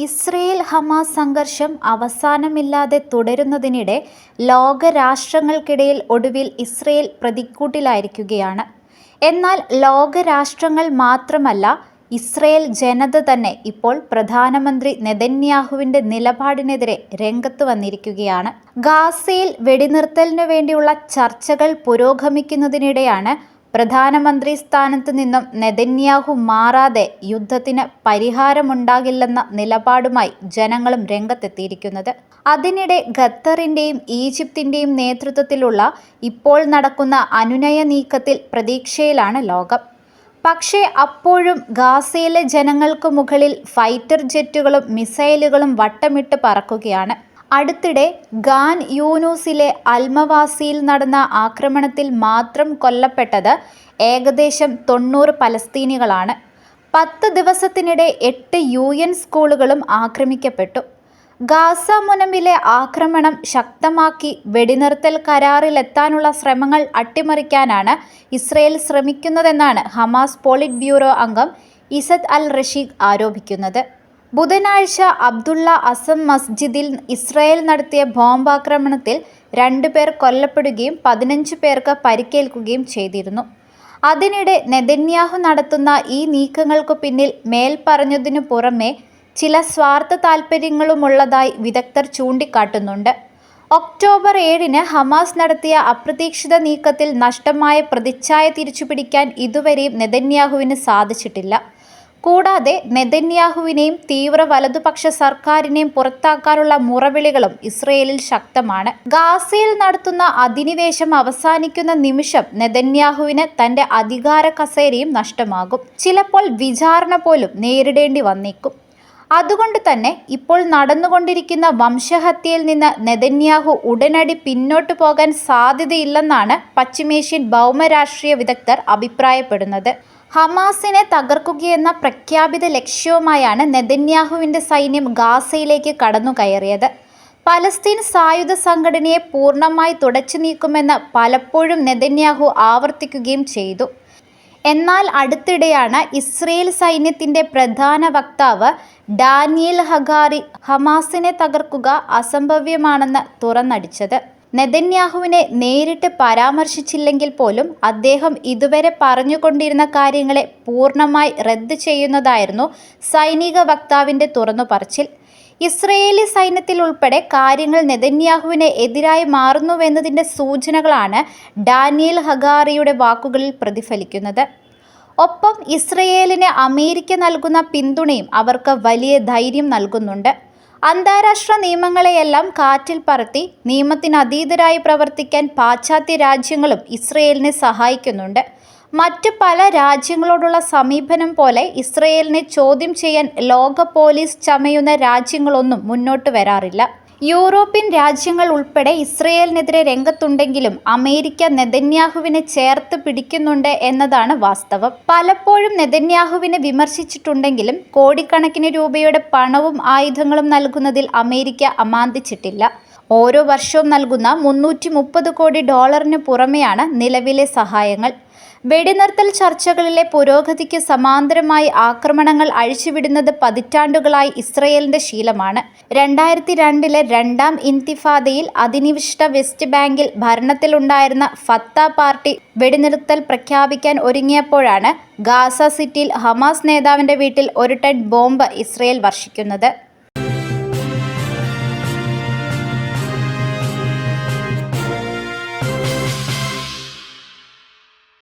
Israel Hamas സംഘർഷം അവസാനമില്ലാതെ തുടരുന്നതിനിടെ ലോകരാഷ്ട്രങ്ങൾക്കിടയിൽ ഒടുവിൽ ഇസ്രയേൽ പ്രതിക്കൂട്ടിലായിരിക്കുകയാണ്. എന്നാൽ ലോകരാഷ്ട്രങ്ങൾ മാത്രമല്ല, ഇസ്രയേൽ ജനത തന്നെ ഇപ്പോൾ പ്രധാനമന്ത്രി നെതന്യാഹുവിന്റെ നിലപാടിനെതിരെ രംഗത്ത് വന്നിരിക്കുകയാണ്. ഗാസയിൽ വെടിനിർത്തലിനു വേണ്ടിയുള്ള ചർച്ചകൾ പുരോഗമിക്കുന്നതിനിടെയാണ് പ്രധാനമന്ത്രി സ്ഥാനത്ത് നിന്നും നെതന്യാഹു മാറാതെ യുദ്ധത്തിന് പരിഹാരമുണ്ടാകില്ലെന്ന നിലപാടുമായി ജനങ്ങളും രംഗത്തെത്തിയിരിക്കുന്നത്. അതിനിടെ ഖത്തറിന്റെയും ഈജിപ്തിന്റെയും നേതൃത്വത്തിലുള്ള ഇപ്പോൾ നടക്കുന്ന അനുനയ നീക്കത്തിൽ പ്രതീക്ഷയിലാണ് ലോകം. പക്ഷേ അപ്പോഴും ഗാസയിലെ ജനങ്ങൾക്ക് മുകളിൽ ഫൈറ്റർ ജെറ്റുകളും മിസൈലുകളും വട്ടമിട്ട് പറക്കുകയാണ്. അടുത്തിടെ ഖാൻ യൂനൂസിലെ അൽമവാസിയിൽ നടന്ന ആക്രമണത്തിൽ മാത്രം കൊല്ലപ്പെട്ടത് ഏകദേശം 90 പലസ്തീനികളാണ്. 10 ദിവസത്തിനിടെ 8 UN സ്കൂളുകളും ആക്രമിക്കപ്പെട്ടു. ഗാസ മുനമ്പിലെ ആക്രമണം ശക്തമാക്കി വെടിനിർത്തൽ കരാറിലെത്താനുള്ള ശ്രമങ്ങൾ അട്ടിമറിക്കാനാണ് ഇസ്രയേൽ ശ്രമിക്കുന്നതെന്നാണ് ഹമാസ് പോളിറ്റ് ബ്യൂറോ അംഗം ഇസദ് അൽ റഷീദ് ആരോപിക്കുന്നത്. ബുധനാഴ്ച അബ്ദുള്ള അസം മസ്ജിദിൽ ഇസ്രയേൽ നടത്തിയ ബോംബാക്രമണത്തിൽ 2 പേർ കൊല്ലപ്പെടുകയും 15 പേർക്ക് പരിക്കേൽക്കുകയും ചെയ്തിരുന്നു. അതിനിടെ നെതന്യാഹു നടത്തുന്ന ഈ നീക്കങ്ങൾക്കു പിന്നിൽ മേൽപ്പറഞ്ഞതിനു പുറമെ ചില സ്വാർത്ഥ താൽപ്പര്യങ്ങളുമുള്ളതായി വിദഗ്ധർ ചൂണ്ടിക്കാട്ടുന്നുണ്ട്. ഒക്ടോബർ 7-ന് ഹമാസ് നടത്തിയ അപ്രതീക്ഷിത നീക്കത്തിൽ നഷ്ടമായ പ്രതിച്ഛായ തിരിച്ചുപിടിക്കാൻ ഇതുവരെയും നെതന്യാഹുവിന് സാധിച്ചിട്ടില്ല. കൂടാതെ നെതന്യാഹുവിനെയും തീവ്ര വലതുപക്ഷ സർക്കാരിനെയും പുറത്താക്കാനുള്ള മുറവിളികളും ഇസ്രയേലിൽ ശക്തമാണ്. ഗാസയിൽ നടത്തുന്ന അധിനിവേശം അവസാനിക്കുന്ന നിമിഷം നെതന്യാഹുവിന് തന്റെ അധികാര കസേരയും നഷ്ടമാകും. ചിലപ്പോൾ വിചാരണ പോലും നേരിടേണ്ടി വന്നേക്കും. അതുകൊണ്ട് തന്നെ ഇപ്പോൾ നടന്നുകൊണ്ടിരിക്കുന്ന വംശഹത്യയിൽ നിന്ന് നെതന്യാഹു ഉടനടി പിന്നോട്ടു പോകാൻ സാധ്യതയില്ലെന്നാണ് പശ്ചിമേഷ്യൻ ഭൗമരാഷ്ട്രീയ വിദഗ്ധർ അഭിപ്രായപ്പെടുന്നത്. ഹമാസിനെ തകർക്കുകയെന്ന പ്രഖ്യാപിത ലക്ഷ്യവുമായാണ് നെതന്യാഹുവിന്റെ സൈന്യം ഗാസയിലേക്ക് കടന്നുകയറിയത്. പലസ്തീൻ സായുധ സംഘടനയെ പൂർണ്ണമായി തുടച്ചു നീക്കുമെന്ന് പലപ്പോഴും നെതന്യാഹു ആവർത്തിക്കുകയും ചെയ്തു. എന്നാൽ അടുത്തിടെയാണ് ഇസ്രയേൽ സൈന്യത്തിന്റെ പ്രധാന വക്താവ് ഡാനിയൽ ഹഗാറി ഹമാസിനെ തകർക്കുക അസംഭവ്യമാണെന്ന് തുറന്നടിച്ചത്. നെതന്യാഹുവിനെ നേരിട്ട് പരാമർശിച്ചില്ലെങ്കിൽ പോലും അദ്ദേഹം ഇതുവരെ പറഞ്ഞുകൊണ്ടിരുന്ന കാര്യങ്ങളെ പൂർണ്ണമായി റദ്ദ് ചെയ്യുന്നതായിരുന്നു സൈനിക വക്താവിന്റെ തുറന്നുപറച്ചിൽ. ഇസ്രയേലി സൈന്യത്തിൽ ഉൾപ്പെടെ കാര്യങ്ങൾ നെതന്യാഹുവിന് എതിരായി മാറുന്നുവെന്നതിന്റെ സൂചനകളാണ് ഡാനിയൽ ഹഗാറിയുടെ വാക്കുകളിൽ പ്രതിഫലിക്കുന്നത്. ഒപ്പം ഇസ്രയേലിന് അമേരിക്ക നൽകുന്ന പിന്തുണയും അവർക്ക് വലിയ ധൈര്യം നൽകുന്നുണ്ട്. അന്താരാഷ്ട്ര നിയമങ്ങളെയെല്ലാം കാറ്റിൽ പറത്തി നിയമത്തിനതീതരായി പ്രവർത്തിക്കാൻ പാശ്ചാത്യ രാജ്യങ്ങളും ഇസ്രയേലിനെ സഹായിക്കുന്നുണ്ട്. മറ്റു പല രാജ്യങ്ങളോടുള്ള സമീപനം പോലെ ഇസ്രയേലിനെ ചോദ്യം ചെയ്യാൻ ലോക പോലീസ് ചമയുന്ന രാജ്യങ്ങളൊന്നും മുന്നോട്ട് വരാറില്ല. യൂറോപ്യൻ രാജ്യങ്ങൾ ഉൾപ്പെടെ ഇസ്രയേലിനെതിരെ രംഗത്തുണ്ടെങ്കിലും അമേരിക്ക നെതന്യാഹുവിനെ ചേർത്ത് പിടിക്കുന്നുണ്ട് എന്നതാണ് വാസ്തവം. പലപ്പോഴും നെതന്യാഹുവിനെ വിമർശിച്ചിട്ടുണ്ടെങ്കിലും കോടിക്കണക്കിന് രൂപയുടെ പണവും ആയുധങ്ങളും നൽകുന്നതിൽ അമേരിക്ക അമാന്തിച്ചിട്ടില്ല. ഓരോ വർഷവും നൽകുന്ന $330 കോടി പുറമെയാണ് നിലവിലെ സഹായങ്ങൾ. വെടിനിർത്തൽ ചർച്ചകളിലെ പുരോഗതിക്ക് സമാന്തരമായി ആക്രമണങ്ങൾ അഴിച്ചുവിടുന്നത് പതിറ്റാണ്ടുകളായി ഇസ്രയേലിന്റെ ശീലമാണ്. 2002-ലെ രണ്ടാം ഇൻതിഫാദയിൽ അധിനിവേശിത വെസ്റ്റ് ബാങ്കിൽ ഭരണത്തിലുണ്ടായിരുന്ന ഫത്ത പാർട്ടി വെടിനിർത്തൽ പ്രഖ്യാപിക്കാൻ ഒരുങ്ങിയപ്പോഴാണ് ഗാസ സിറ്റിയിൽ ഹമാസ് നേതാവിന്റെ വീട്ടിൽ 1 ടൺ ബോംബ് ഇസ്രയേൽ വർഷിക്കുന്നത്.